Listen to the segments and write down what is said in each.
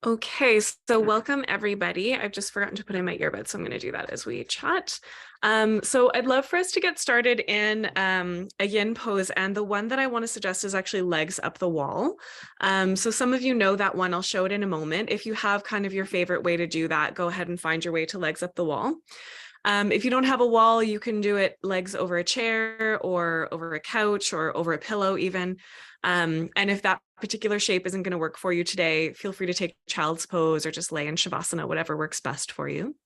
Okay, so welcome everybody. I've just forgotten to put in my earbuds, so I'm going to do that as we chat. So I'd love for us to get started in a yin pose, and the one that I want to suggest is actually legs up the wall. So some of you know that one. I'll show it in a moment. If you have kind of your favorite way to do that, go ahead and find your way to legs up the wall. If you don't have a wall, you can do it legs over a chair or over a couch or over a pillow even. And if that particular shape isn't going to work for you today, feel free to take child's pose or just lay in Shavasana, whatever works best for you.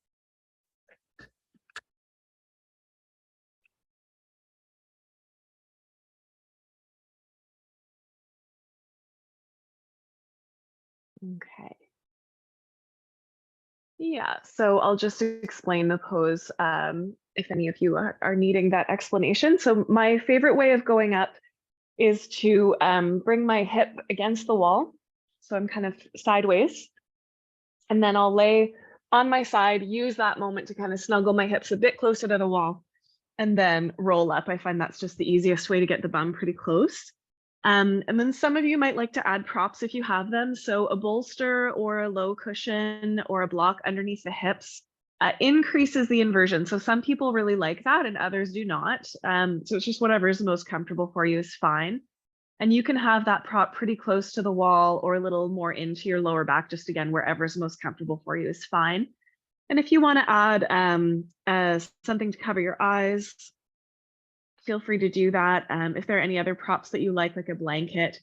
Okay. Yeah, so I'll just explain the pose if any of you are needing that explanation. So my favorite way of going up is to bring my hip against the wall. So I'm kind of sideways. And then I'll lay on my side, use that moment to kind of snuggle my hips a bit closer to the wall, and then roll up. I find that's just the easiest way to get the bum pretty close. And then some of you might like to add props if you have them. So a bolster or a low cushion or a block underneath the hips increases the inversion. So some people really like that and others do not. So it's just whatever is most comfortable for you is fine. And you can have that prop pretty close to the wall or a little more into your lower back, just again, wherever's most comfortable for you is fine. And if you want to add something to cover your eyes, feel free to do that. If there are any other props that you like a blanket,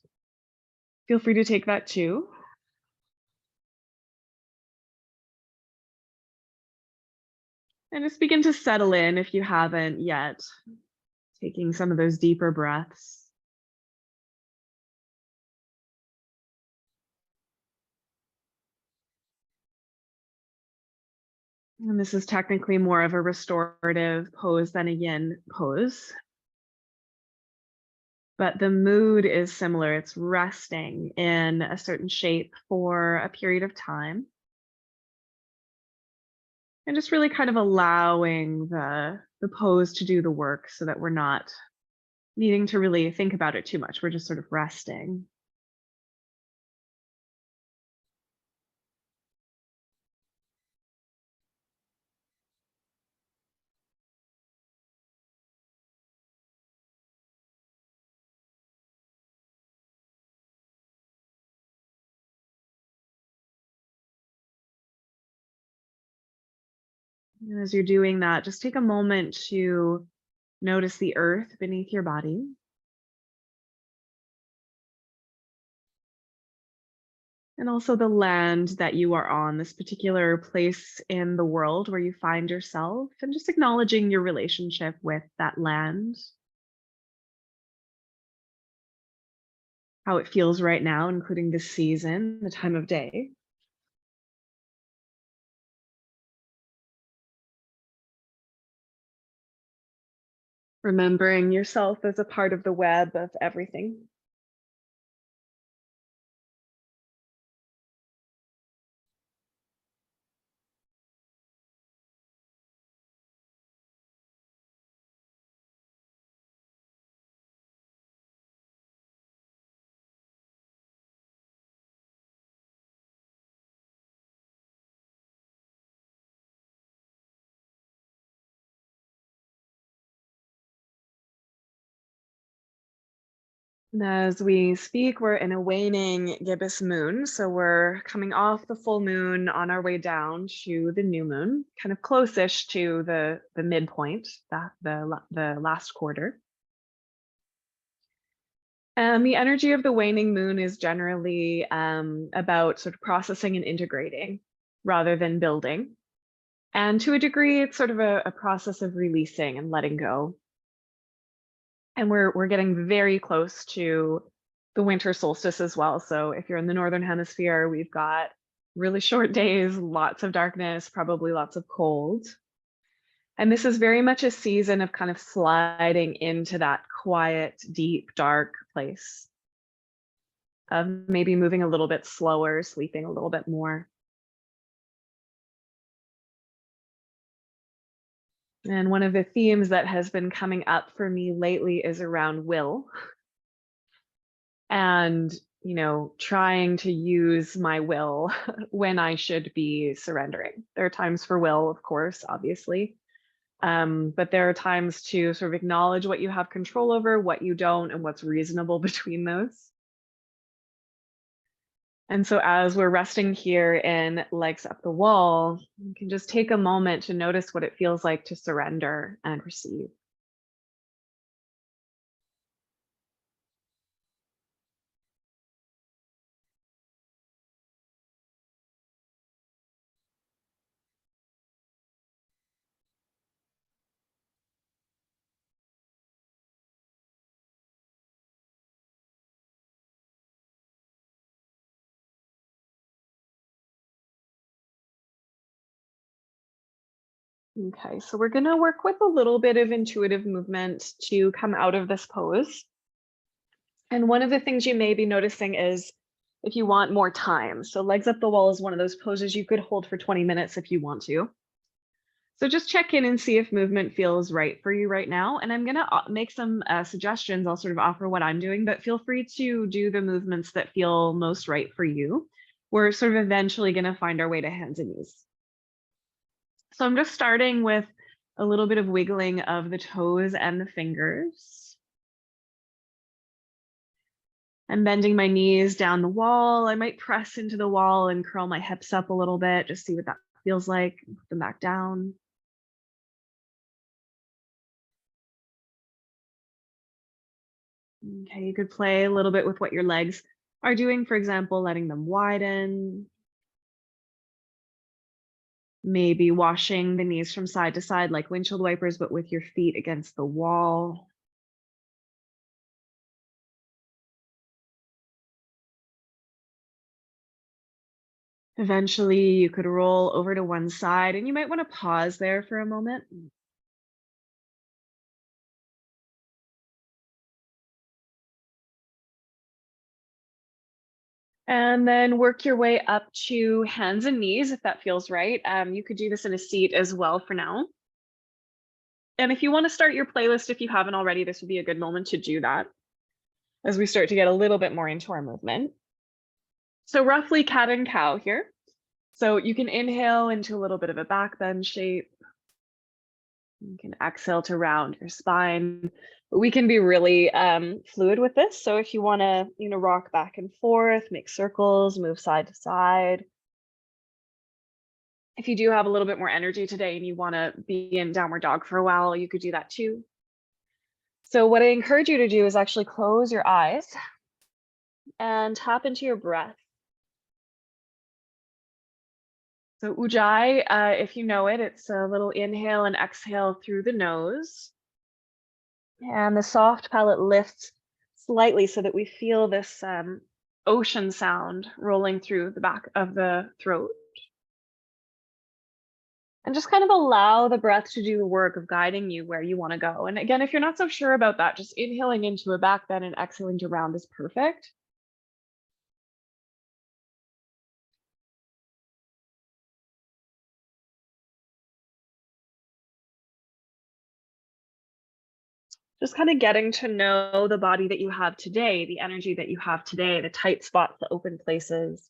feel free to take that too. And just begin to settle in if you haven't yet, taking some of those deeper breaths. And this is technically more of a restorative pose than a yin pose. But the mood is similar. It's resting in a certain shape for a period of time. And just really kind of allowing the pose to do the work so that we're not needing to really think about it too much. We're just sort of resting. And as you're doing that, just take a moment to notice the earth beneath your body. And also the land that you are on, this particular place in the world where you find yourself, and just acknowledging your relationship with that land, how it feels right now, including the season, the time of day. Remembering yourself as a part of the web of everything. And as we speak, we're in a waning gibbous moon. So we're coming off the full moon on our way down to the new moon, kind of close-ish to the midpoint, the last quarter. And the energy of the waning moon is generally about sort of processing and integrating rather than building. And to a degree, it's sort of a process of releasing and letting go. And we're getting very close to the winter solstice as well. So if you're in the northern hemisphere, we've got really short days, lots of darkness, probably lots of cold. And this is very much a season of kind of sliding into that quiet, deep, dark place of maybe moving a little bit slower, sleeping a little bit more. And one of the themes that has been coming up for me lately is around will. And trying to use my will when I should be surrendering. There are times for will, of course, obviously. But there are times to sort of acknowledge what you have control over, what you don't, and what's reasonable between those. And so as we're resting here in legs up the wall, you can just take a moment to notice what it feels like to surrender and receive. Okay, so we're going to work with a little bit of intuitive movement to come out of this pose. And one of the things you may be noticing is if you want more time. So legs up the wall is one of those poses you could hold for 20 minutes if you want to. So just check in and see if movement feels right for you right now. And I'm going to make some suggestions. I'll sort of offer what I'm doing, but feel free to do the movements that feel most right for you. We're sort of eventually going to find our way to hands and knees. So I'm just starting with a little bit of wiggling of the toes and the fingers. I'm bending my knees down the wall. I might press into the wall and curl my hips up a little bit, just see what that feels like. Put them back down. Okay, you could play a little bit with what your legs are doing. For example, letting them widen. Maybe washing the knees from side to side like windshield wipers, but with your feet against the wall. Eventually, you could roll over to one side, and you might want to pause there for a moment. And then work your way up to hands and knees if that feels right. You could do this in a seat as well for now. And if you want to start your playlist, if you haven't already, this would be a good moment to do that as we start to get a little bit more into our movement. So roughly cat and cow here. So you can inhale into a little bit of a back bend shape. You can exhale to round your spine. We can be really fluid with this. So if you want to, rock back and forth, make circles, move side to side. If you do have a little bit more energy today and you want to be in downward dog for a while, you could do that too. So what I encourage you to do is actually close your eyes and tap into your breath. So Ujjayi, if you know it, it's a little inhale and exhale through the nose. And the soft palate lifts slightly so that we feel this ocean sound rolling through the back of the throat. And just kind of allow the breath to do the work of guiding you where you want to go. And again, if you're not so sure about that, just inhaling into a back bend and exhaling to round is perfect. Just kind of getting to know the body that you have today, the energy that you have today, the tight spots, the open places,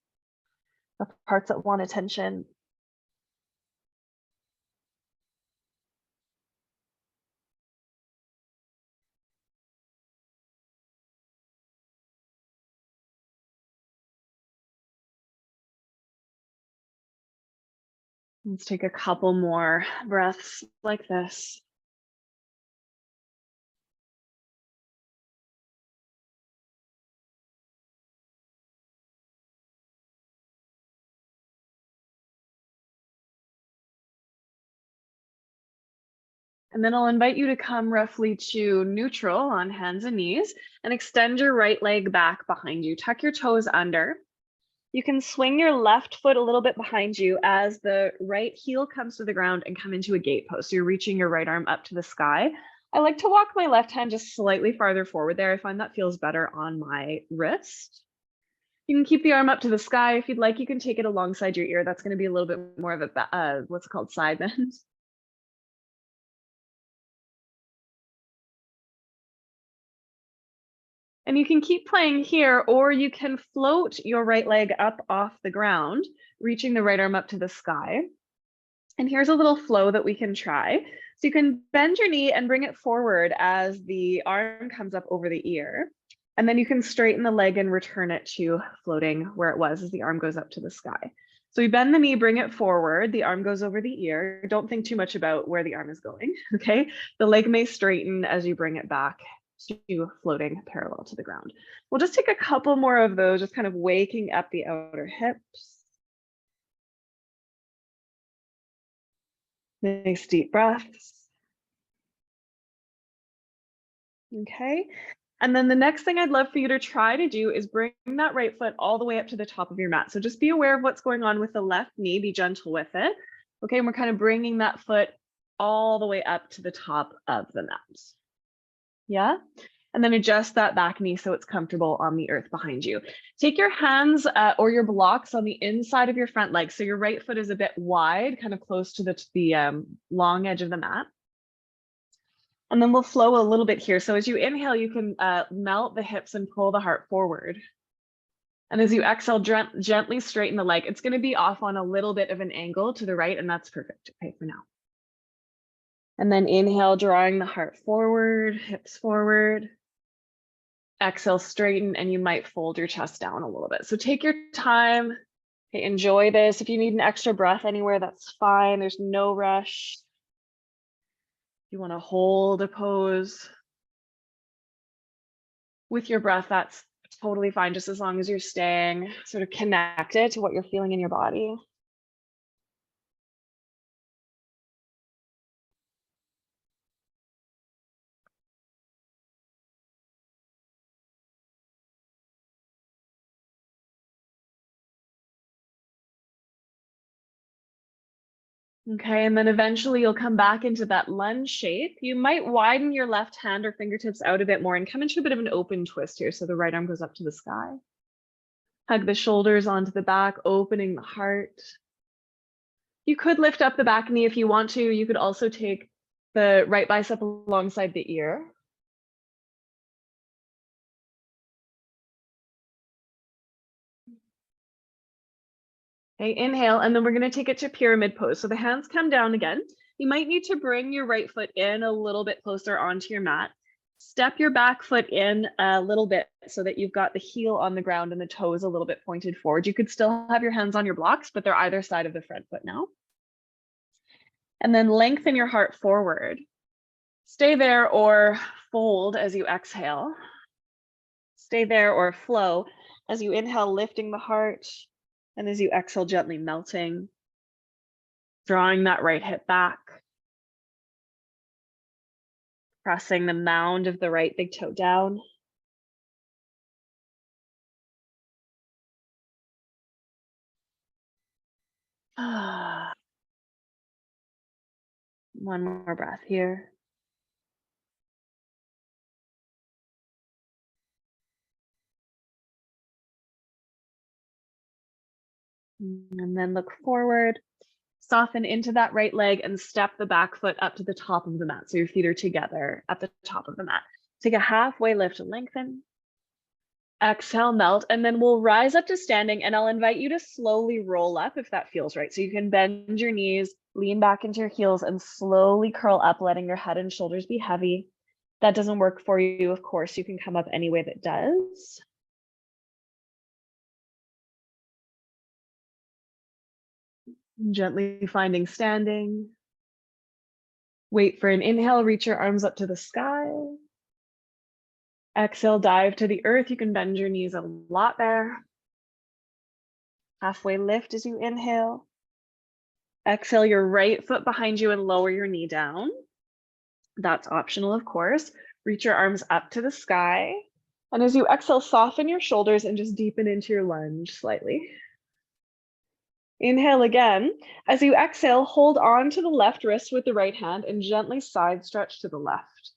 the parts that want attention. Let's take a couple more breaths like this. And then I'll invite you to come roughly to neutral on hands and knees and extend your right leg back behind you. Tuck your toes under. You can swing your left foot a little bit behind you as the right heel comes to the ground and come into a gate pose. So you're reaching your right arm up to the sky. I like to walk my left hand just slightly farther forward there. I find that feels better on my wrist. You can keep the arm up to the sky. If you'd like, you can take it alongside your ear. That's going to be a little bit more of a, what's it called, side bend. And you can keep playing here, or you can float your right leg up off the ground, reaching the right arm up to the sky. And here's a little flow that we can try. So you can bend your knee and bring it forward as the arm comes up over the ear. And then you can straighten the leg and return it to floating where it was as the arm goes up to the sky. So we bend the knee, bring it forward, the arm goes over the ear. Don't think too much about where the arm is going, okay? The leg may straighten as you bring it back to floating parallel to the ground. We'll just take a couple more of those, just kind of waking up the outer hips. Nice deep breaths. Okay. And then the next thing I'd love for you to try to do is bring that right foot all the way up to the top of your mat. So just be aware of what's going on with the left knee, be gentle with it. Okay, and we're kind of bringing that foot all the way up to the top of the mat. Yeah. And then adjust that back knee so it's comfortable on the earth behind you. Take your hands or your blocks on the inside of your front leg. So your right foot is a bit wide, kind of close to the long edge of the mat. And then we'll flow a little bit here. So as you inhale, you can melt the hips and pull the heart forward. And as you exhale, gently straighten the leg. It's going to be off on a little bit of an angle to the right, and that's perfect. Okay, for now. And then inhale, drawing the heart forward, hips forward. Exhale, straighten, and you might fold your chest down a little bit. So take your time. Okay, enjoy this. If you need an extra breath anywhere, that's fine. There's no rush. You want to hold a pose with your breath, that's totally fine, just as long as you're staying sort of connected to what you're feeling in your body. Okay, and then eventually you'll come back into that lunge shape. You might widen your left hand or fingertips out a bit more and come into a bit of an open twist here. So the right arm goes up to the sky. Hug the shoulders onto the back, opening the heart. You could lift up the back knee if you want to. You could also take the right bicep alongside the ear. Okay, inhale, and then we're going to take it to pyramid pose. So the hands come down again. You might need to bring your right foot in a little bit closer onto your mat. Step your back foot in a little bit so that you've got the heel on the ground and the toes a little bit pointed forward. You could still have your hands on your blocks, but they're either side of the front foot now. And then lengthen your heart forward. Stay there or fold as you exhale. Stay there or flow as you inhale, lifting the heart. And as you exhale, gently melting, drawing that right hip back, pressing the mound of the right big toe down. One more breath here. And then look forward, soften into that right leg and step the back foot up to the top of the mat. So your feet are together at the top of the mat. Take a halfway lift and lengthen. Exhale, melt, and then we'll rise up to standing, and I'll invite you to slowly roll up if that feels right. So you can bend your knees, lean back into your heels, and slowly curl up, letting your head and shoulders be heavy. If that doesn't work for you, of course, you can come up any way that does. Gently finding standing. Wait for an inhale, reach your arms up to the sky. Exhale, dive to the earth. You can bend your knees a lot there. Halfway lift as you inhale. Exhale your right foot behind you and lower your knee down. That's optional, of course. Reach your arms up to the sky. And as you exhale, soften your shoulders and just deepen into your lunge slightly. Inhale again. As you exhale, hold on to the left wrist with the right hand and gently side stretch to the left.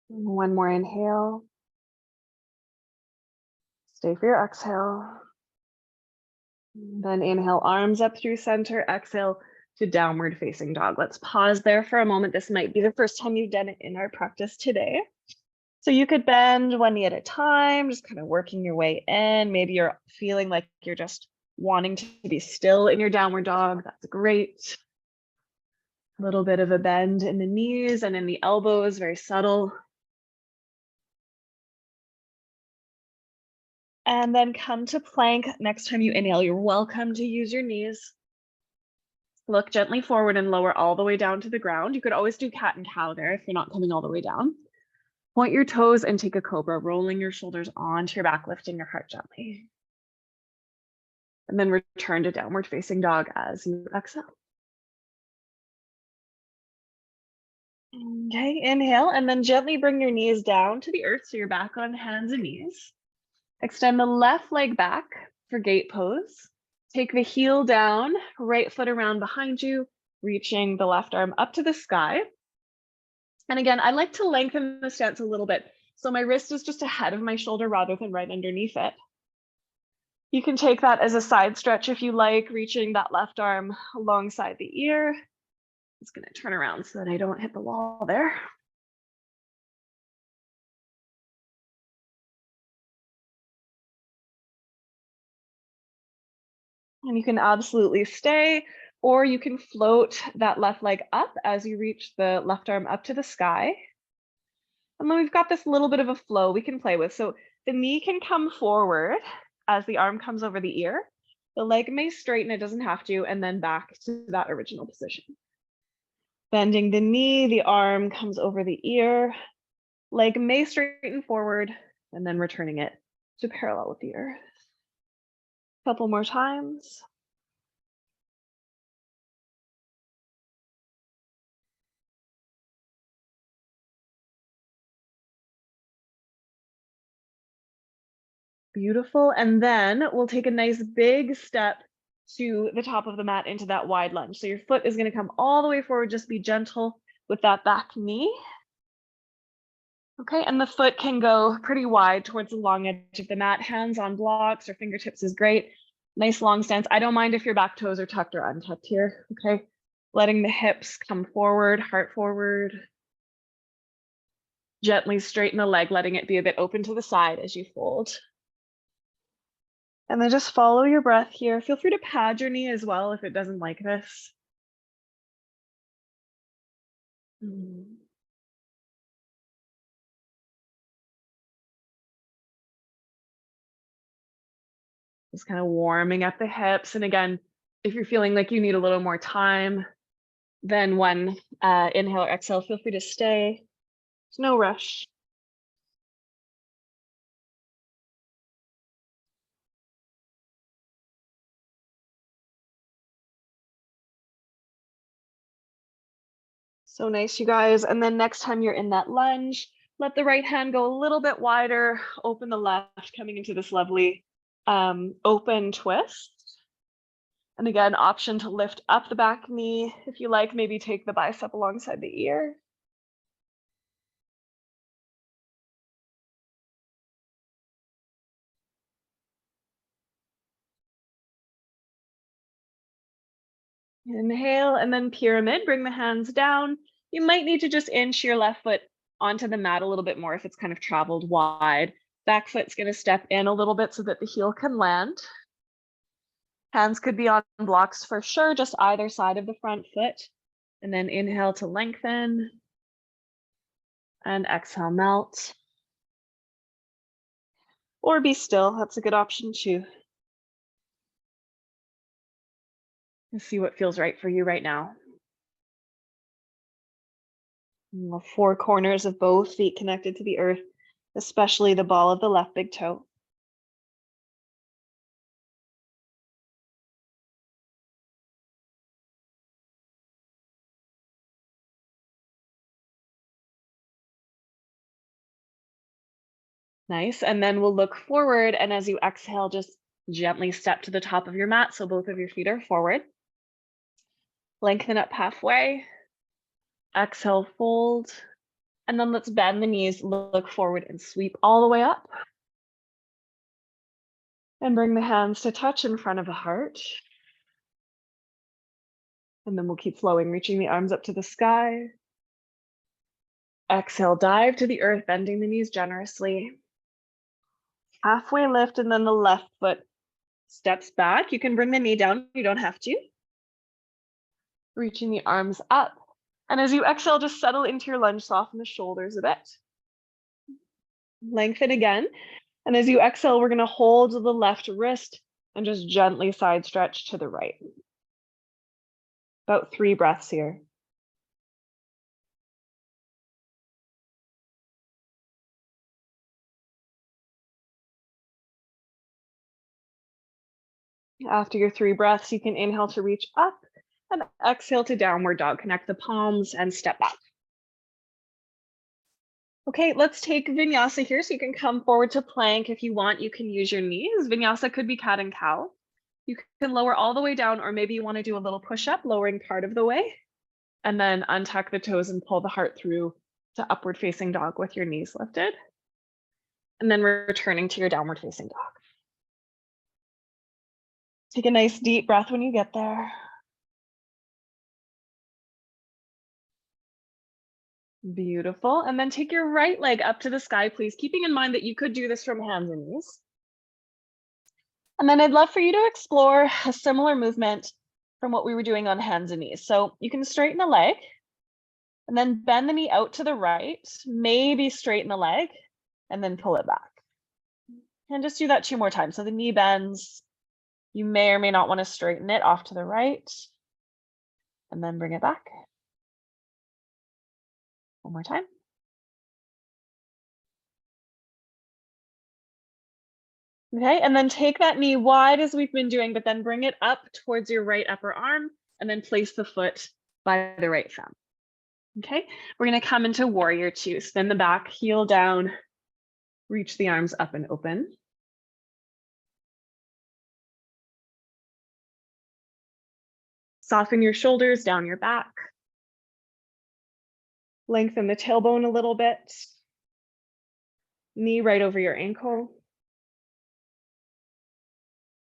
One more inhale. Stay for your exhale. Then inhale, arms up through center. Exhale, to downward facing dog. Let's pause there for a moment. This might be the first time you've done it in our practice today. So you could bend one knee at a time, just kind of working your way in. Maybe you're feeling like you're just wanting to be still in your downward dog. That's great. A little bit of a bend in the knees and in the elbows, very subtle. And then come to plank. Next time you inhale, you're welcome to use your knees. Look gently forward and lower all the way down to the ground. You could always do cat and cow there if you're not coming all the way down. Point your toes and take a cobra, rolling your shoulders onto your back, lifting your heart gently. And then return to downward facing dog as you exhale. Okay, inhale, and then gently bring your knees down to the earth so you're back on hands and knees. Extend the left leg back for gate pose. Take the heel down, right foot around behind you, reaching the left arm up to the sky. And again, I like to lengthen the stance a little bit. So my wrist is just ahead of my shoulder rather than right underneath it. You can take that as a side stretch if you like, reaching that left arm alongside the ear. It's going to turn around so that I don't hit the wall there. And you can absolutely stay, or you can float that left leg up as you reach the left arm up to the sky. And then we've got this little bit of a flow we can play with. So the knee can come forward as the arm comes over the ear. The leg may straighten, it doesn't have to, and then back to that original position. Bending the knee, the arm comes over the ear. Leg may straighten forward, and then returning it to parallel with the earth. Couple more times. Beautiful. And then we'll take a nice big step to the top of the mat into that wide lunge. So your foot is going to come all the way forward. Just be gentle with that back knee. Okay, and the foot can go pretty wide towards the long edge of the mat. Hands on blocks or fingertips is great. Nice long stance. I don't mind if your back toes are tucked or untucked here. Okay, letting the hips come forward, heart forward. Gently straighten the leg, letting it be a bit open to the side as you fold. And then just follow your breath here. Feel free to pad your knee as well if it doesn't like this. Just kind of warming up the hips. And again, if you're feeling like you need a little more time, then one inhale or exhale, feel free to stay. There's no rush. So nice, you guys. And then next time you're in that lunge, let the right hand go a little bit wider, open the left, coming into this lovely open twist. And again, option to lift up the back knee. If you like, maybe take the bicep alongside the ear. Inhale, and then pyramid, bring the hands down. You might need to just inch your left foot onto the mat a little bit more if it's kind of traveled wide. Back foot's going to step in a little bit so that the heel can land. Hands could be on blocks for sure, just either side of the front foot. And then inhale to lengthen. And exhale, melt. Or be still, that's a good option too. And see what feels right for you right now. And the four corners of both feet connected to the earth, especially the ball of the left big toe. Nice, and then we'll look forward, and as you exhale, just gently step to the top of your mat so both of your feet are forward. Lengthen up halfway. Exhale, fold. And then let's bend the knees, look forward and sweep all the way up. And bring the hands to touch in front of the heart. And then we'll keep flowing, reaching the arms up to the sky. Exhale, dive to the earth, bending the knees generously. Halfway lift, and then the left foot steps back. You can bring the knee down, you don't have to. Reaching the arms up. And as you exhale, just settle into your lunge, soften the shoulders a bit. Lengthen again. And as you exhale, we're gonna hold the left wrist and just gently side stretch to the right. About 3 breaths here. After your 3 breaths, you can inhale to reach up and exhale to downward dog. Connect the palms and step back. Okay, let's take vinyasa here. So you can come forward to plank. If you want, you can use your knees. Vinyasa could be cat and cow. You can lower all the way down, or maybe you want to do a little push-up, lowering part of the way, and then untuck the toes and pull the heart through to upward facing dog with your knees lifted. And then returning to your downward facing dog. Take a nice deep breath when you get there. Beautiful. And then take your right leg up to the sky, please, keeping in mind that you could do this from hands and knees. And then I'd love for you to explore a similar movement from what we were doing on hands and knees. So you can straighten the leg and then bend the knee out to the right, maybe straighten the leg and then pull it back. And just do that 2 more times. So the knee bends, you may or may not want to straighten it off to the right and then bring it back. 1 more time. Okay, and then take that knee wide as we've been doing, but then bring it up towards your right upper arm and then place the foot by the right thumb. Okay, we're gonna come into warrior 2. Spin the back, heel down, reach the arms up and open. Soften your shoulders down your back. Lengthen the tailbone a little bit. Knee right over your ankle.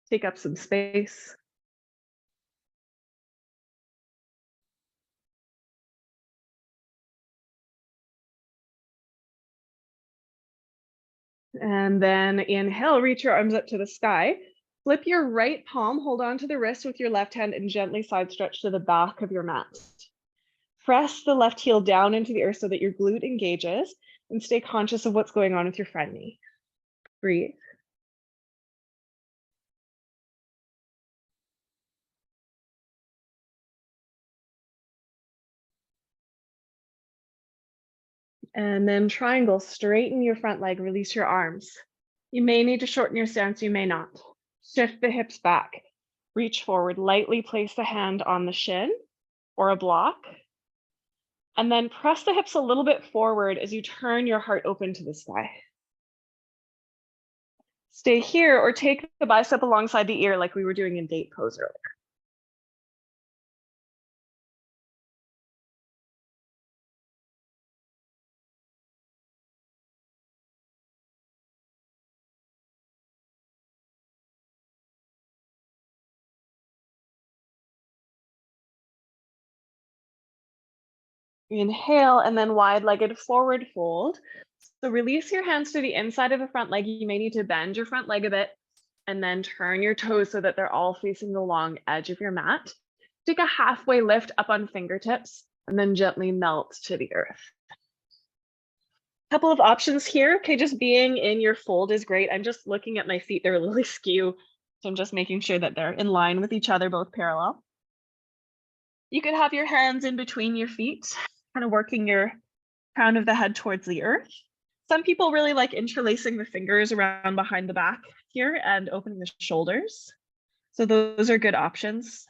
Take up some space. And then inhale, reach your arms up to the sky. Flip your right palm, hold on to the wrist with your left hand and gently side stretch to the back of your mat. Press the left heel down into the earth so that your glute engages and stay conscious of what's going on with your front knee. Breathe. And then triangle, straighten your front leg, release your arms. You may need to shorten your stance, you may not. Shift the hips back. Reach forward, lightly place the hand on the shin or a block. And then press the hips a little bit forward as you turn your heart open to the sky. Stay here or take the bicep alongside the ear like we were doing in date pose earlier. Inhale and then wide-legged forward fold. So release your hands to the inside of the front leg. You may need to bend your front leg a bit and then turn your toes so that they're all facing the long edge of your mat. Take a halfway lift up on fingertips and then gently melt to the earth. Couple of options here. Okay, just being in your fold is great. I'm just looking at my feet, they're a little askew. So I'm just making sure that they're in line with each other, both parallel. You could have your hands in between your feet, kind of working your crown of the head towards the earth. Some people really like interlacing the fingers around behind the back here and opening the shoulders. So those are good options.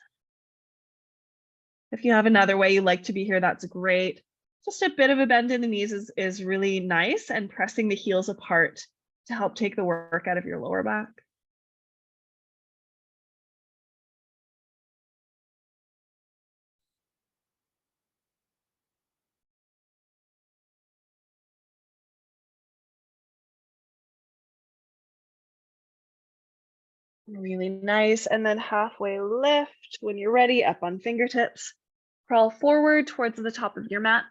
If you have another way you like to be here, that's great. Just a bit of a bend in the knees is really nice, and pressing the heels apart to help take the work out of your lower back. Really nice. And then halfway lift when you're ready, up on fingertips. Crawl forward towards the top of your mat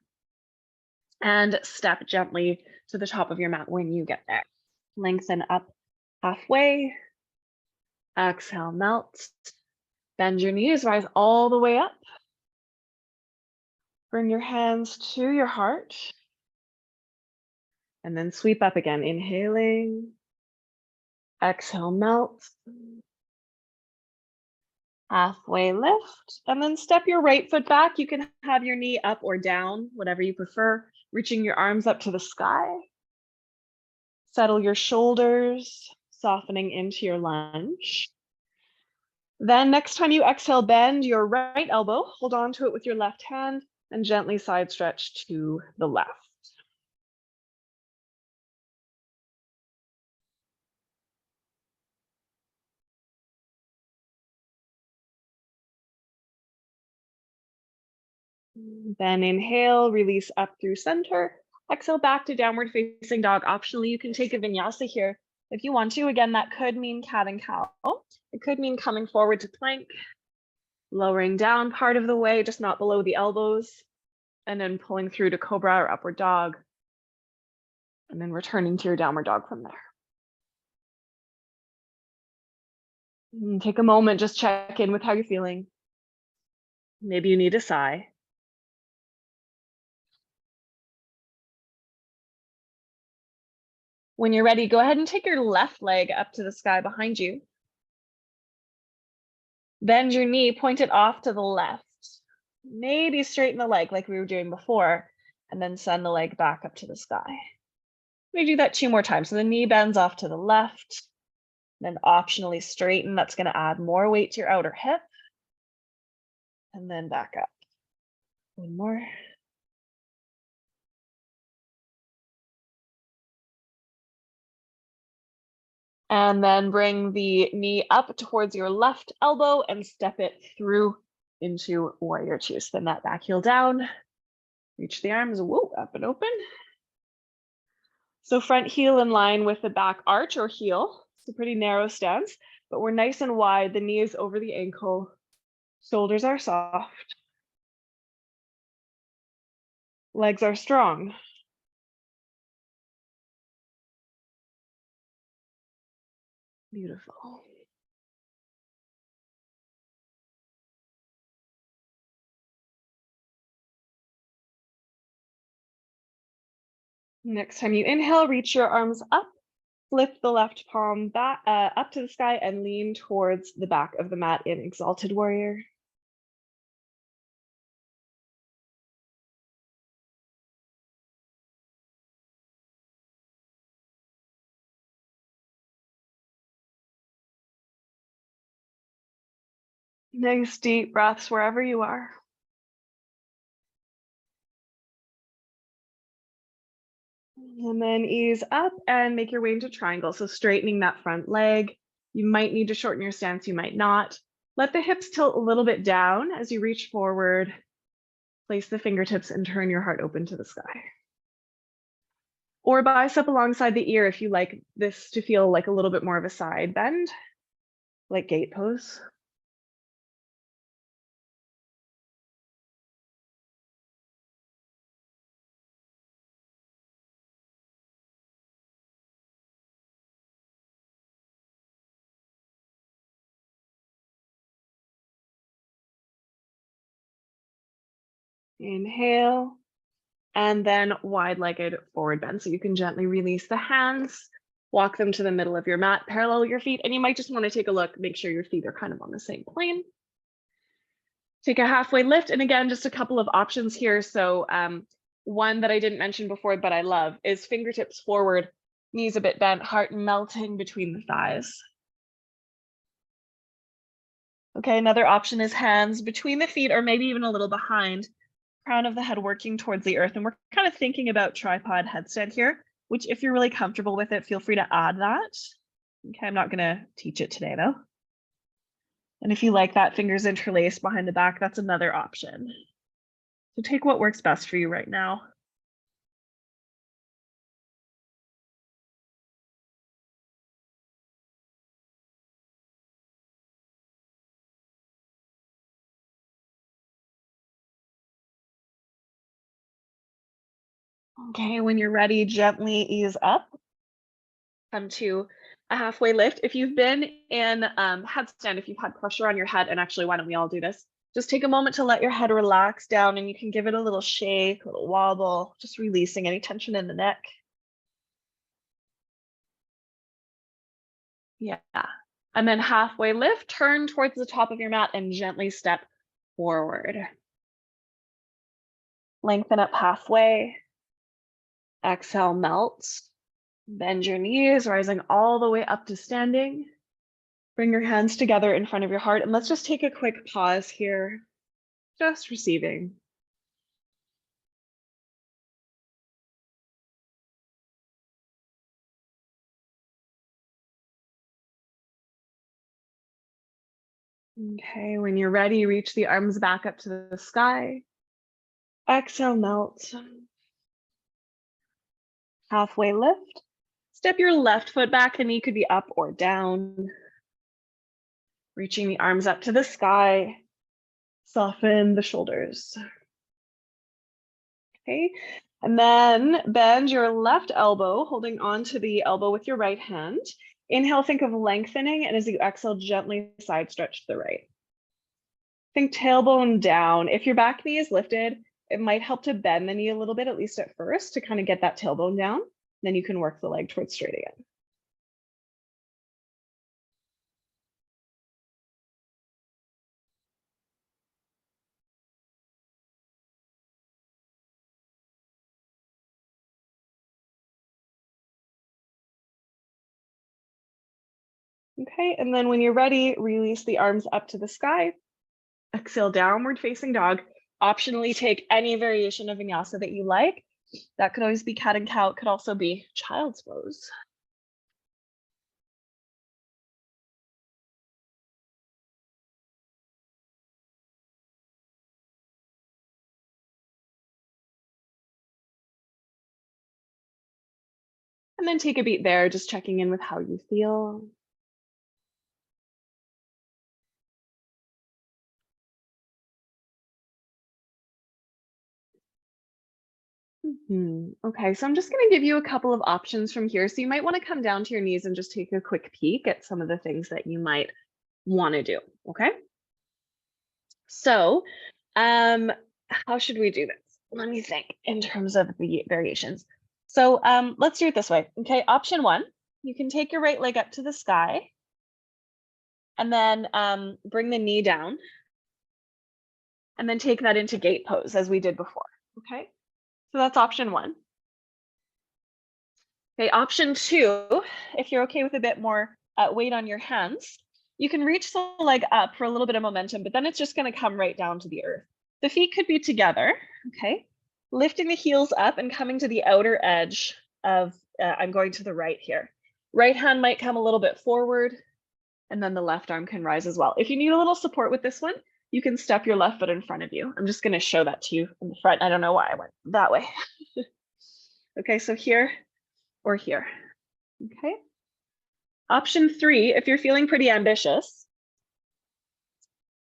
and step gently to the top of your mat when you get there. Lengthen up halfway. Exhale, melt. Bend your knees, rise all the way up. Bring your hands to your heart. And then sweep up again, inhaling. Exhale, melt. Halfway lift, and then step your right foot back. You can have your knee up or down, whatever you prefer, reaching your arms up to the sky. Settle your shoulders, softening into your lunge. Then next time you exhale, bend your right elbow, hold on to it with your left hand, and gently side stretch to the left. Then inhale, release up through center. Exhale back to downward facing dog. Optionally, you can take a vinyasa here if you want to. Again, that could mean cat and cow. It could mean coming forward to plank, lowering down part of the way, just not below the elbows, and then pulling through to cobra or upward dog, and then returning to your downward dog from there. And take a moment, just check in with how you're feeling. Maybe you need a sigh. When you're ready, go ahead and take your left leg up to the sky behind you. Bend your knee, point it off to the left. Maybe straighten the leg like we were doing before, and then send the leg back up to the sky. We do that 2 more times. So the knee bends off to the left, then optionally straighten. That's going to add more weight to your outer hip. And then back up. 1 more. And then bring the knee up towards your left elbow and step it through into warrior 2. Spin that back heel down. Reach the arms, whoa, up and open. So front heel in line with the back arch or heel. It's a pretty narrow stance, but we're nice and wide. The knee is over the ankle. Shoulders are soft. Legs are strong. Beautiful. Next time you inhale, reach your arms up. Lift the left palm back up to the sky and lean towards the back of the mat in Exalted Warrior. Nice deep breaths wherever you are. And then ease up and make your way into triangle. So straightening that front leg. You might need to shorten your stance, you might not. Let the hips tilt a little bit down as you reach forward. Place the fingertips and turn your heart open to the sky. Or bicep alongside the ear if you like this to feel like a little bit more of a side bend, like gate pose. Inhale, and then wide-legged forward bend. So you can gently release the hands, walk them to the middle of your mat, parallel your feet, and you might just want to take a look, make sure your feet are kind of on the same plane. Take a halfway lift, and again, just a couple of options here. So one that I didn't mention before, but I love, is fingertips forward, knees a bit bent, heart melting between the thighs. Okay, another option is hands between the feet or maybe even a little behind. Crown of the head working towards the earth. And we're kind of thinking about tripod headstand here, which if you're really comfortable with it, feel free to add that. Okay, I'm not gonna teach it today though. And if you like that, fingers interlaced behind the back, that's another option. So take what works best for you right now. Okay, when you're ready, gently ease up. Come to a halfway lift. If you've been in headstand, if you've had pressure on your head, and actually, why don't we all do this? Just take a moment to let your head relax down, and you can give it a little shake, a little wobble, just releasing any tension in the neck. Yeah. And then halfway lift, turn towards the top of your mat and gently step forward. Lengthen up halfway. Exhale, melt. Bend your knees, rising all the way up to standing. Bring your hands together in front of your heart, and let's just take a quick pause here, just receiving. Okay, when you're ready, reach the arms back up to the sky. Exhale, melt. Halfway lift. Step your left foot back, the knee could be up or down. Reaching the arms up to the sky. Soften the shoulders. Okay, and then bend your left elbow, holding on to the elbow with your right hand. Inhale, think of lengthening, and as you exhale, gently side stretch to the right. Think tailbone down. If your back knee is lifted, it might help to bend the knee a little bit, at least at first, to kind of get that tailbone down. Then you can work the leg towards straight again. Okay, and then when you're ready, release the arms up to the sky. Exhale, downward facing dog. Optionally take any variation of vinyasa that you like. That could always be cat and cow. It could also be child's pose. And then take a beat there, just checking in with how you feel. Okay, so I'm just going to give you a couple of options from here. So you might want to come down to your knees and just take a quick peek at some of the things that you might want to do. Okay. So, how should we do this? Let me think in terms of the variations. So, let's do it this way. Okay. Option one, you can take your right leg up to the sky and then bring the knee down and then take that into gate pose as we did before. Okay. So that's option one. Okay, option two, if you're okay with a bit more weight on your hands, you can reach the leg up for a little bit of momentum, but then it's just going to come right down to the earth. The feet could be together, okay? Lifting the heels up and coming to the outer edge of, I'm going to the right here. Right hand might come a little bit forward, and then the left arm can rise as well. If you need a little support with this one, you can step your left foot in front of you. I'm just going to show that to you in the front. I don't know why I went that way. Okay, so here or here. Okay. Option three, if you're feeling pretty ambitious,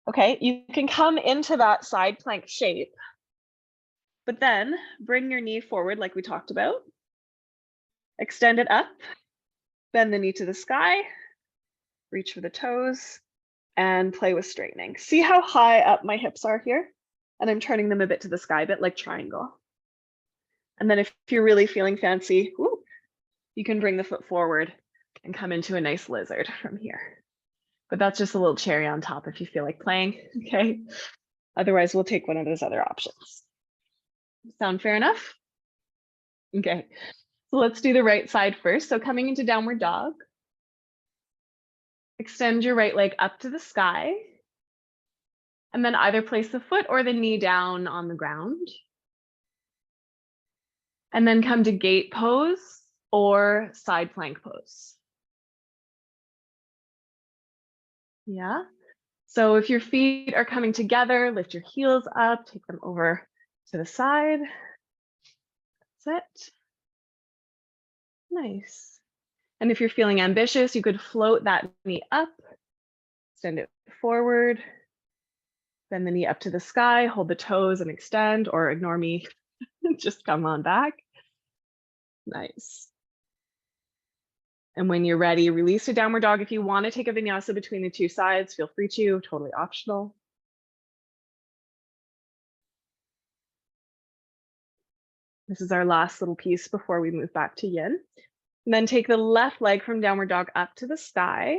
okay, you can come into that side plank shape, but then bring your knee forward like we talked about. Extend it up, bend the knee to the sky, reach for the toes, and play with straightening. See how high up my hips are here? And I'm turning them a bit to the sky, a bit like triangle. And then if you're really feeling fancy, you can bring the foot forward and come into a nice lizard from here. But that's just a little cherry on top if you feel like playing, okay? Otherwise, we'll take one of those other options. Sound fair enough? Okay, so let's do the right side first. So coming into downward dog, extend your right leg up to the sky, and then either place the foot or the knee down on the ground. And then come to gate pose or side plank pose. Yeah. So if your feet are coming together, lift your heels up, take them over to the side. That's it. Nice. And if you're feeling ambitious, you could float that knee up, extend it forward, bend the knee up to the sky, hold the toes and extend, or ignore me, just come on back. Nice. And when you're ready, release to downward dog. If you want to take a vinyasa between the two sides, feel free to, totally optional. This is our last little piece before we move back to yin. And then take the left leg from downward dog up to the sky.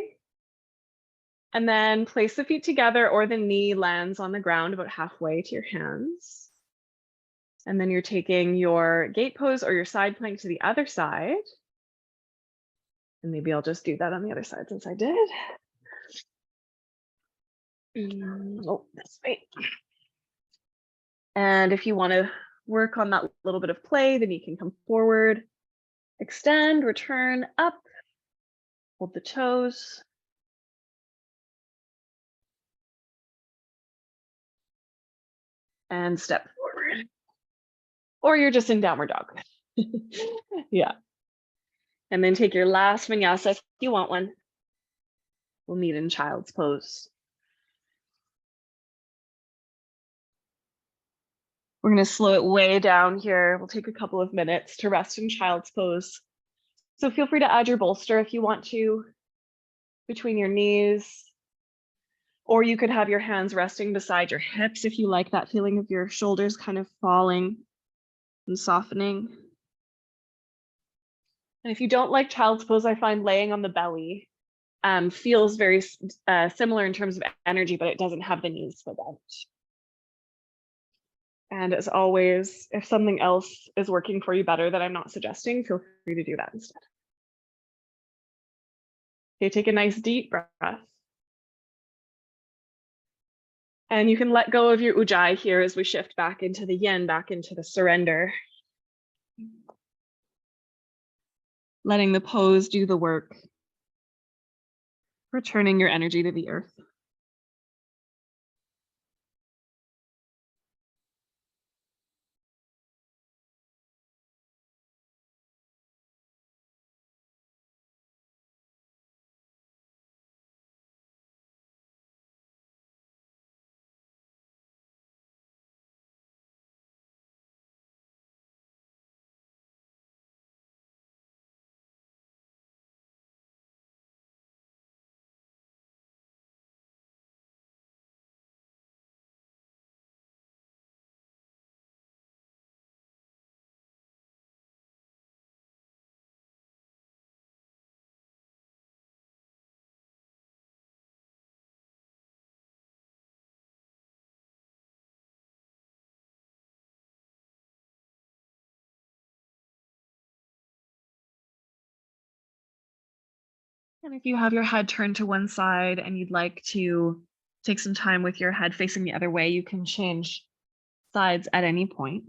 And then place the feet together, or the knee lands on the ground about halfway to your hands. And then you're taking your gate pose or your side plank to the other side. And maybe I'll just do that on the other side since I did. Oh, this way. And if you want to work on that little bit of play, then you can come forward, extend, return up, hold the toes. And step forward. Or you're just in downward dog. Yeah. And then take your last vinyasa if you want one. We'll meet in child's pose. We're going to slow it way down here. We'll take a couple of minutes to rest in child's pose. So feel free to add your bolster if you want to between your knees, or you could have your hands resting beside your hips if you like that feeling of your shoulders kind of falling and softening. And if you don't like child's pose, I find laying on the belly feels very similar in terms of energy, but it doesn't have the knees spread out. And as always, if something else is working for you better that I'm not suggesting, feel free to do that instead. Okay, take a nice deep breath. And you can let go of your ujjayi here as we shift back into the yin, back into the surrender. Letting the pose do the work. Returning your energy to the earth. And if you have your head turned to one side and you'd like to take some time with your head facing the other way, you can change sides at any point.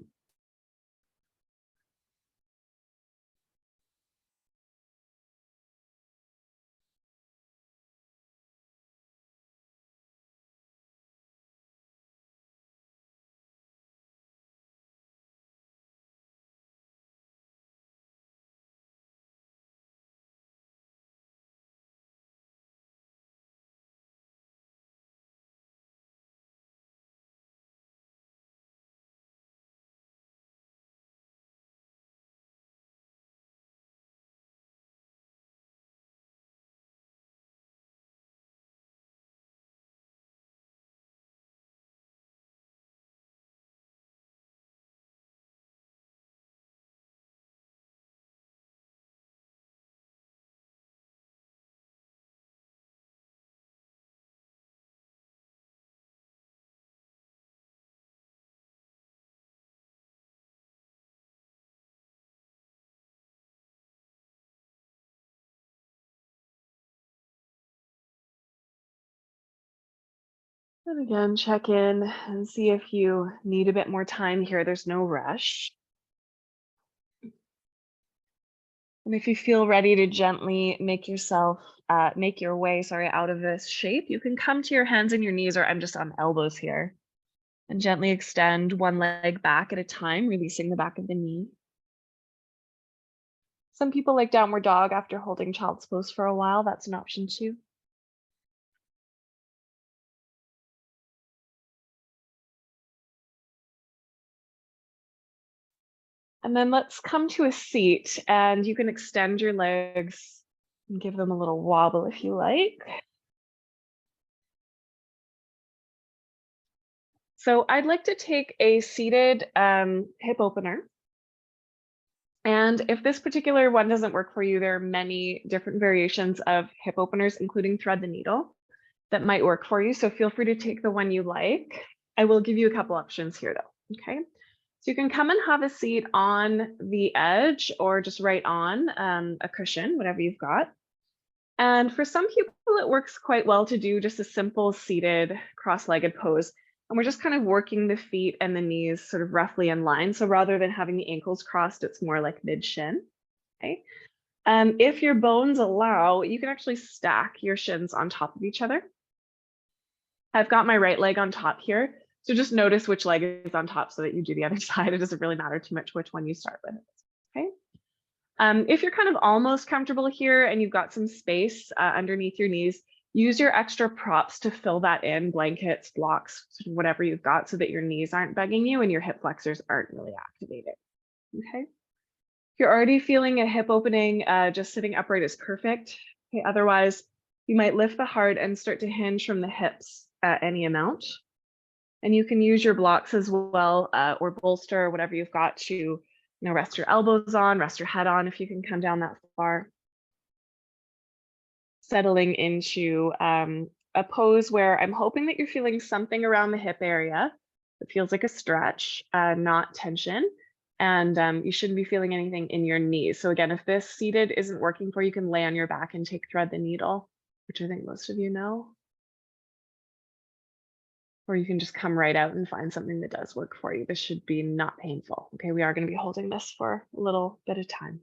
And again, check in and see if you need a bit more time here. There's no rush. And if you feel ready to gently make your way, out of this shape, you can come to your hands and your knees, or I'm just on elbows here, and gently extend one leg back at a time, releasing the back of the knee. Some people like downward dog after holding child's pose for a while. That's an option too. And then let's come to a seat, and you can extend your legs and give them a little wobble if you like. So I'd like to take a seated hip opener. And if this particular one doesn't work for you, there are many different variations of hip openers, including thread the needle, that might work for you. So feel free to take the one you like. I will give you a couple options here though, okay? So you can come and have a seat on the edge or just right on a cushion, whatever you've got. And for some people, it works quite well to do just a simple seated cross-legged pose. And we're just kind of working the feet and the knees sort of roughly in line. So rather than having the ankles crossed, it's more like mid-shin, okay? If your bones allow, you can actually stack your shins on top of each other. I've got my right leg on top here. So just notice which leg is on top so that you do the other side. It doesn't really matter too much which one you start with, okay? If you're kind of almost comfortable here and you've got some space underneath your knees, use your extra props to fill that in, blankets, blocks, sort of whatever you've got so that your knees aren't bugging you and your hip flexors aren't really activated, okay? If you're already feeling a hip opening, just sitting upright is perfect. Okay, otherwise, you might lift the heart and start to hinge from the hips at any amount. And you can use your blocks as well, or bolster, whatever you've got to rest your elbows on, rest your head on if you can come down that far. Settling into a pose where I'm hoping that you're feeling something around the hip area. It feels like a stretch, not tension. And you shouldn't be feeling anything in your knees. So again, if this seated isn't working for you, you can lay on your back and take thread the needle, which I think most of you know. Or you can just come right out and find something that does work for you. This should be not painful. Okay, we are going to be holding this for a little bit of time.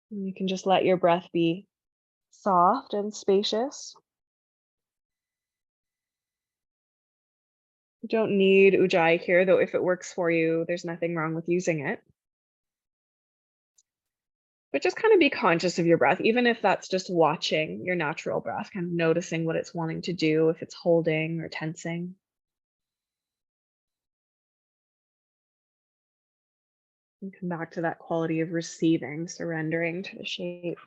And you can just let your breath be soft and spacious. You don't need Ujjayi here, though if it works for you, there's nothing wrong with using it. But just kind of be conscious of your breath, even if that's just watching your natural breath, kind of noticing what it's wanting to do, if it's holding or tensing. And come back to that quality of receiving, surrendering to the shape.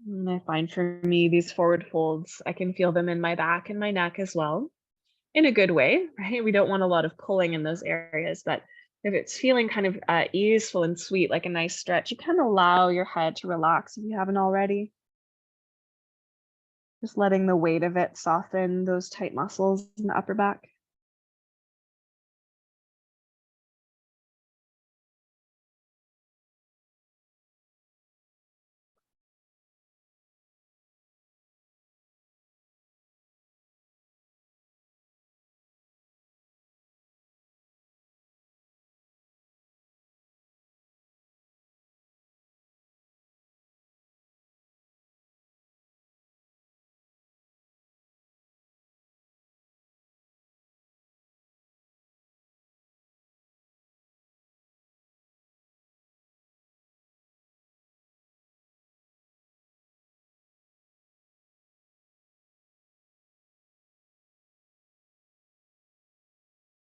And I find for me, these forward folds, I can feel them in my back and my neck as well, in a good way, right? We don't want a lot of pulling in those areas, but if it's feeling kind of easeful and sweet, like a nice stretch, you can allow your head to relax if you haven't already. Just letting the weight of it soften those tight muscles in the upper back.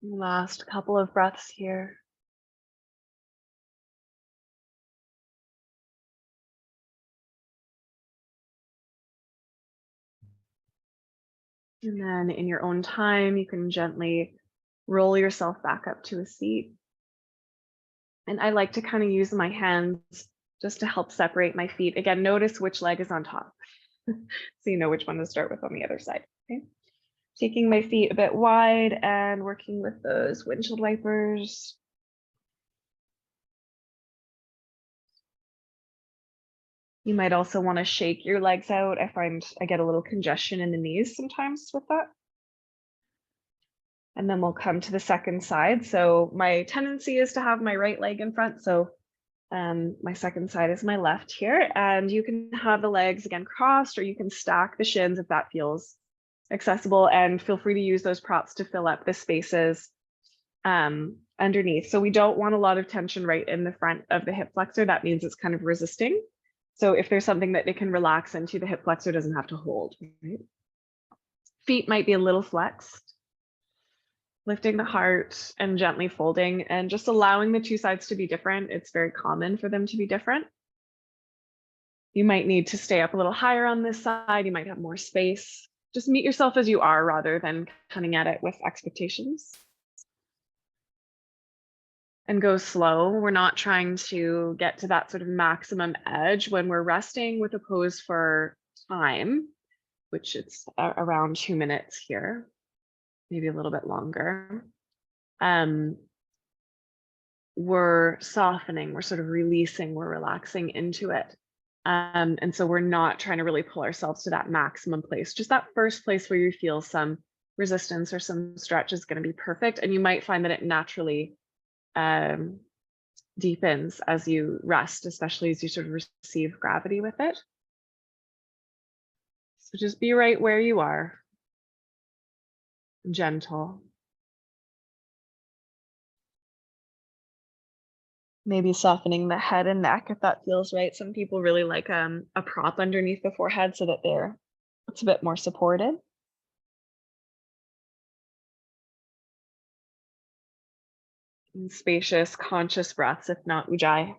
Last couple of breaths here. And then in your own time, you can gently roll yourself back up to a seat. And I like to kind of use my hands just to help separate my feet. Again, notice which leg is on top. So you know which one to start with on the other side, okay? Taking my feet a bit wide and working with those windshield wipers. You might also want to shake your legs out. I find I get a little congestion in the knees sometimes with that. And then we'll come to the second side. So my tendency is to have my right leg in front. So my second side is my left here. And you can have the legs again crossed, or you can stack the shins if that feels accessible. And feel free to use those props to fill up the spaces underneath. So we don't want a lot of tension right in the front of the hip flexor. That means it's kind of resisting. So if there's something that it can relax into, the hip flexor doesn't have to hold. Right? Feet might be a little flexed. Lifting the heart and gently folding and just allowing the two sides to be different. It's very common for them to be different. You might need to stay up a little higher on this side. You might have more space. Just meet yourself as you are rather than coming at it with expectations. And go slow. We're not trying to get to that sort of maximum edge when we're resting with a pose for time, which it's around 2 minutes here. Maybe a little bit longer. We're softening, we're sort of releasing, we're relaxing into it. And so we're not trying to really pull ourselves to that maximum place. Just that first place where you feel some resistance or some stretch is going to be perfect. And you might find that it naturally deepens as you rest, especially as you sort of receive gravity with it. So just be right where you are. Gentle. Maybe softening the head and neck if that feels right. Some people really like a prop underneath the forehead so that it's a bit more supported. And spacious, conscious breaths, if not ujjayi.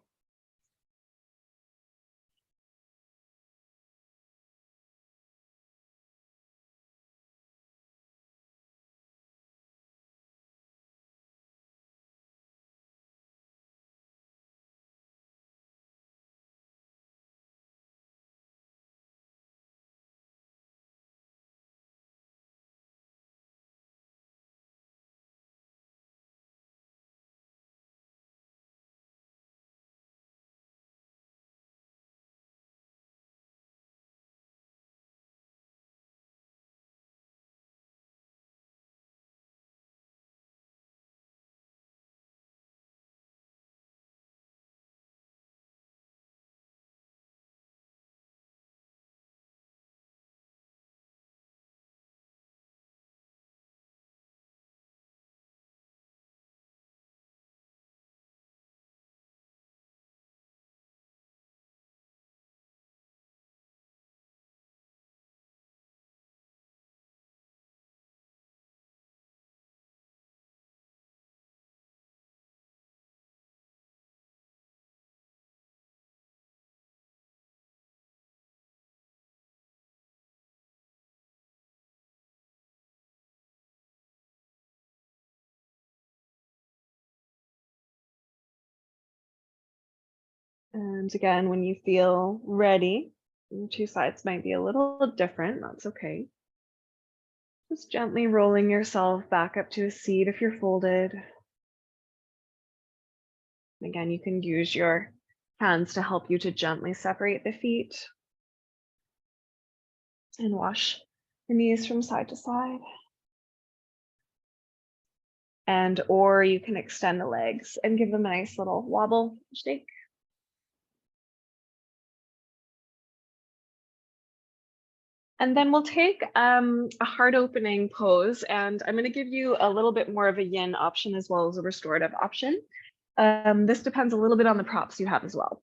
And again, when you feel ready, the two sides might be a little different. That's okay. Just gently rolling yourself back up to a seat if you're folded. Again, you can use your hands to help you to gently separate the feet and wash the knees from side to side. And or you can extend the legs and give them a nice little wobble shake. And then we'll take a heart opening pose, and I'm going to give you a little bit more of a yin option as well as a restorative option. This depends a little bit on the props you have as well.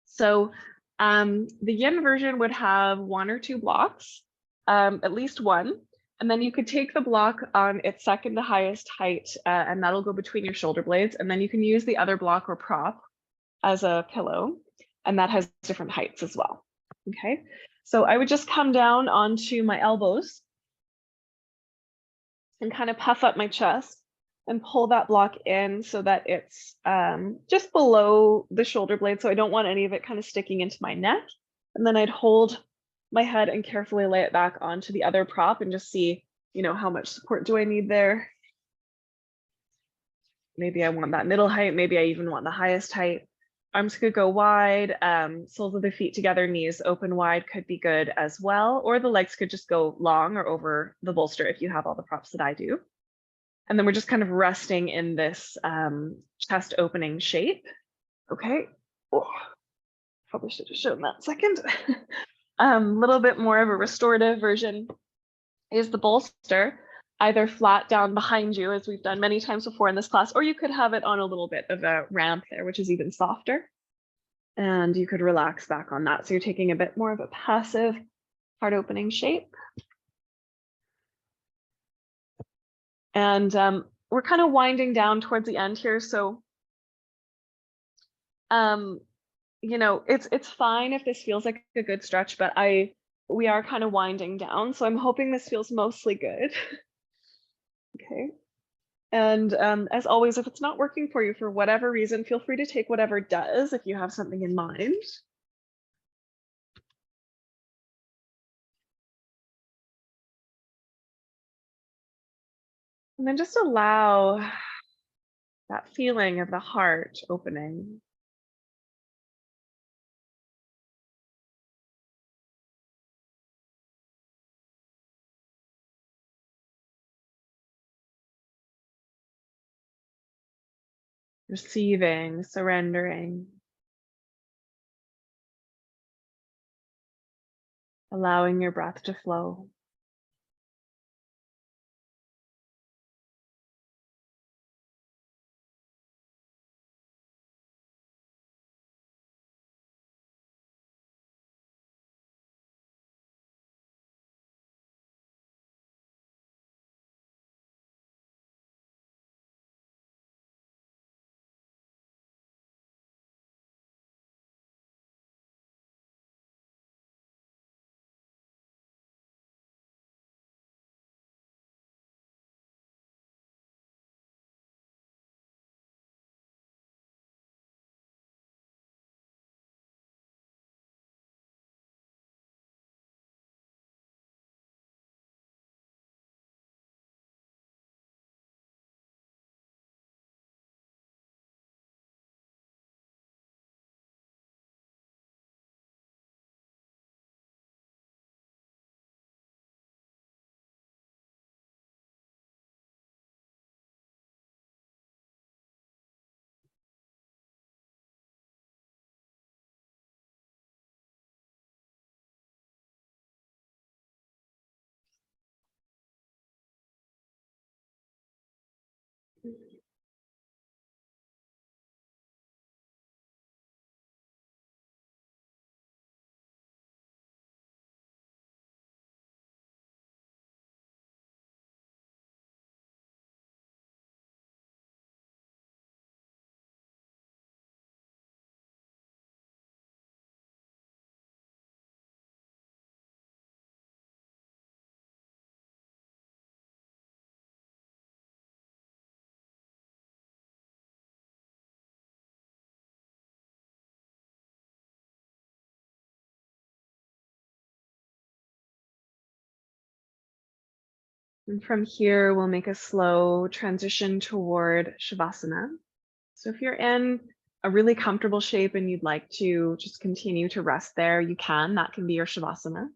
So the yin version would have 1 or 2 blocks, at least one. And then you could take the block on its second to highest height, and that'll go between your shoulder blades. And then you can use the other block or prop as a pillow, and that has different heights as well. Okay, so I would just come down onto my elbows and kind of puff up my chest and pull that block in so that it's just below the shoulder blade. So I don't want any of it kind of sticking into my neck. And then I'd hold my head and carefully lay it back onto the other prop and just see, how much support do I need there? Maybe I want that middle height. Maybe I even want the highest height. Arms could go wide, soles of the feet together, knees open wide could be good as well. Or the legs could just go long or over the bolster if you have all the props that I do. And then we're just kind of resting in this chest opening shape. Okay. Oh, probably should have shown that second. Little bit more of a restorative version is the bolster, either flat down behind you, as we've done many times before in this class, or you could have it on a little bit of a ramp there, which is even softer. And you could relax back on that. So you're taking a bit more of a passive heart opening shape. And we're kind of winding down towards the end here. So, you know, it's fine if this feels like a good stretch, but we are kind of winding down. So I'm hoping this feels mostly good. Okay. And as always, if it's not working for you for whatever reason, feel free to take whatever does if you have something in mind. And then just allow that feeling of the heart opening. Receiving, surrendering, allowing your breath to flow. And from here, we'll make a slow transition toward Shavasana. So if you're in a really comfortable shape and you'd like to just continue to rest there, you can. That can be your Shavasana.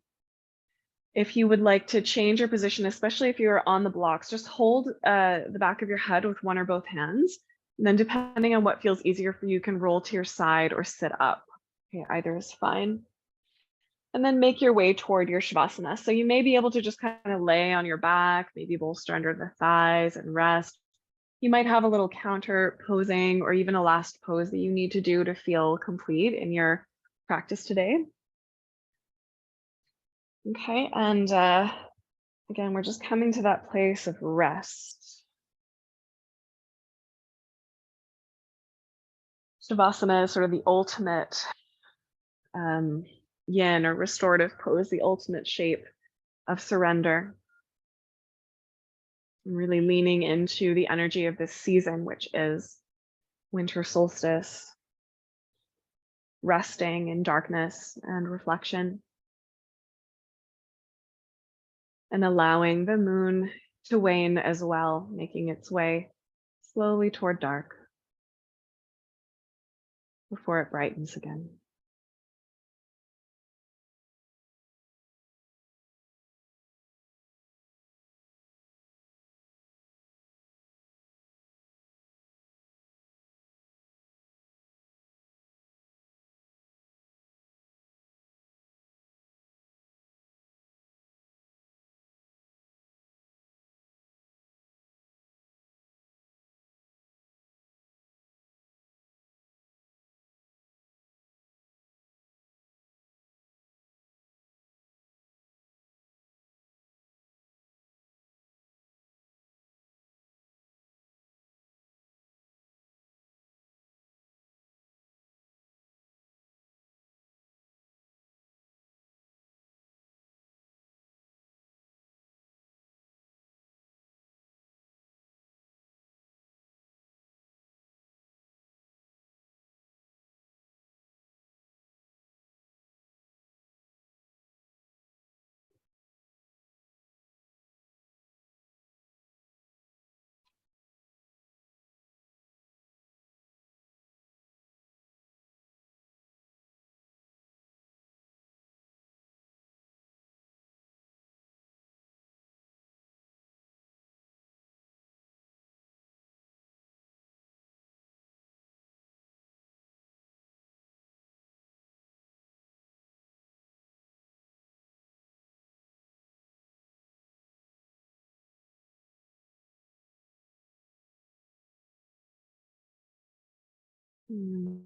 If you would like to change your position, especially if you're on the blocks, just hold the back of your head with one or both hands. And then depending on what feels easier for you, you can roll to your side or sit up. Okay, either is fine. And then make your way toward your Shavasana. So you may be able to just kind of lay on your back, maybe bolster under the thighs and rest. You might have a little counter posing or even a last pose that you need to do to feel complete in your practice today. Okay, and again, we're just coming to that place of rest. Shavasana is sort of the ultimate yin or restorative pose, the ultimate shape of surrender. And really leaning into the energy of this season, which is winter solstice, resting in darkness and reflection, and allowing the moon to wane as well, making its way slowly toward dark before it brightens again.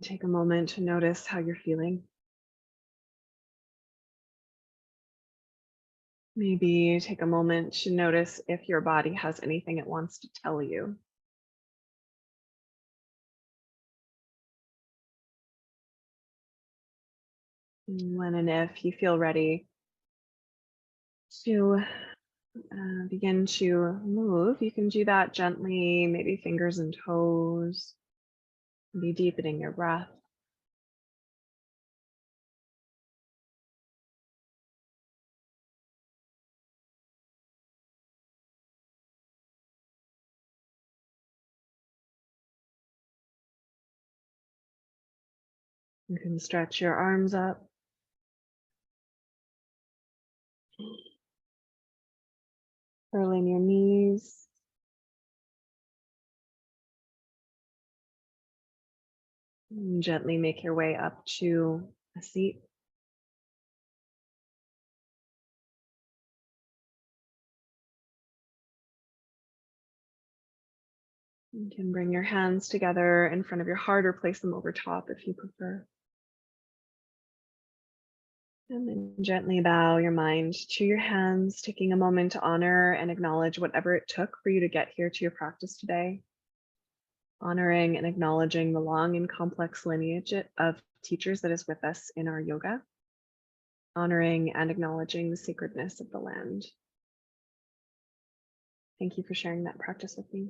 Take a moment to notice how you're feeling. Maybe take a moment to notice if your body has anything it wants to tell you. When and if you feel ready to begin to move, you can do that gently, maybe fingers and toes, maybe deepening your breath. You can stretch your arms up, curling your knees, and gently make your way up to a seat. You can bring your hands together in front of your heart or place them over top if you prefer. And then gently bow your mind to your hands, taking a moment to honor and acknowledge whatever it took for you to get here to your practice today. Honoring and acknowledging the long and complex lineage of teachers that is with us in our yoga. Honoring and acknowledging the sacredness of the land. Thank you for sharing that practice with me.